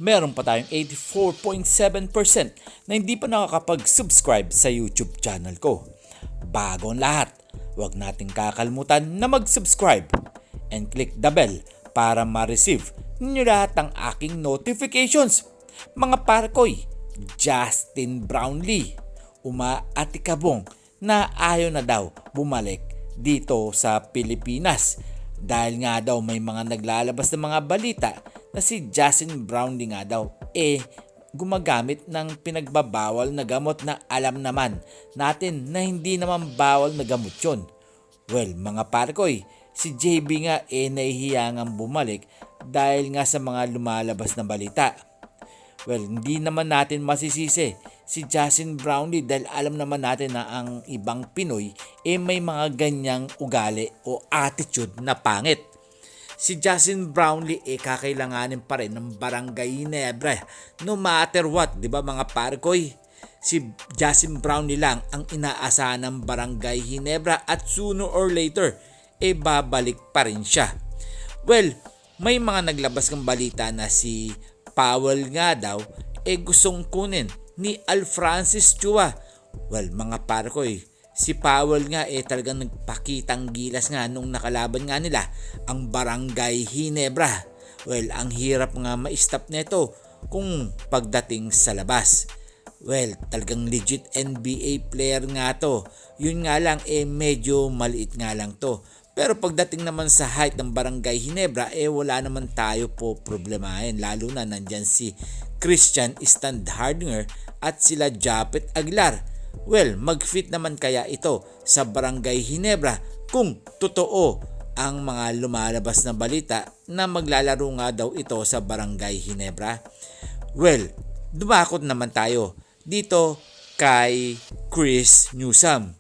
meron pa tayong 84.7% na hindi pa nakakapag-subscribe sa YouTube channel ko. Bago ang lahat, huwag nating kakalimutan na mag-subscribe and click the bell para ma-receive ninyo lahat ng aking notifications. Mga parkoy, Justin Brownlee, umaatikabong na ayaw na daw bumalik dito sa Pilipinas dahil nga daw may mga naglalabas ng mga balita na si Justin Brownlee nga daw gumagamit ng pinagbabawal na gamot na alam naman natin na hindi naman bawal na gamot yun. Well, mga parkoy, si JB nga nahihiya ngang bumalik dahil nga sa mga lumalabas na balita. Well, hindi naman natin masisisi si Justin Brownlee dahil alam naman natin na ang ibang Pinoy may mga ganyang ugali o attitude na pangit. Si Justin Brownlee kakailanganin pa rin ng Barangay Ginebra no matter what, di ba mga parkoy? Si Justin Brownlee lang ang inaasahan ng Barangay Ginebra at sooner or later babalik pa rin siya. Well, may mga naglabas ng balita na si Powell nga daw gustong kunin ni Alfrancis Chua. Well, mga parkoy, si Powell nga talagang nagpakitang gilas nga nung nakalaban nga nila ang Barangay Ginebra. Well, ang hirap nga ma-stop nito kung pagdating sa labas. Well, talagang legit NBA player nga to. Yun nga lang medyo maliit nga lang to. Pero pagdating naman sa height ng Barangay Ginebra wala naman tayo po problemahin, lalo na nandyan si Christian Standhardinger at sila Japet Aguilar. Well, mag-fit naman kaya ito sa Barangay Ginebra kung totoo ang mga lumalabas na balita na maglalaro nga daw ito sa Barangay Ginebra? Well, dumakot naman tayo dito kay Chris Newsome.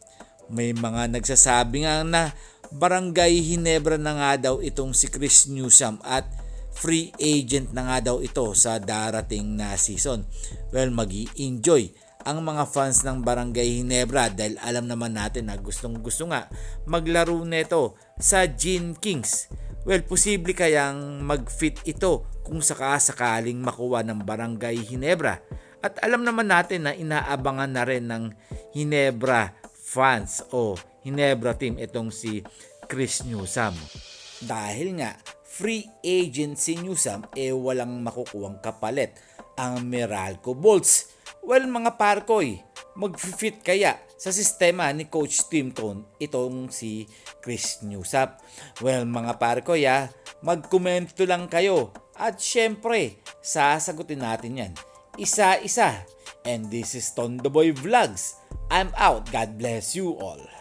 May mga nagsasabi nga na Barangay Ginebra na nga daw itong si Chris Newsome at free agent na nga daw ito sa darating na season. Well, mag-i-enjoy ang mga fans ng Barangay Ginebra dahil alam naman natin na gustong-gusto nga maglaro nito sa Gin Kings. Well, posible kayang mag-fit ito kung sakasakaling makuha ng Barangay Ginebra. At alam naman natin na inaabangan na rin ng Ginebra fans o Ginebra team itong si Chris Newsome. Dahil nga free agent si Newsome walang makukuhang kapalit ang Meralco Bolts. Well, mga parkoy, mag-fit kaya sa sistema ni Coach Tim Cone itong si Chris Newsome? Well, mga parkoy, mag-komento lang kayo at syempre sasagutin natin yan isa-isa. And this is Tondoboy Vlogs. I'm out. God bless you all.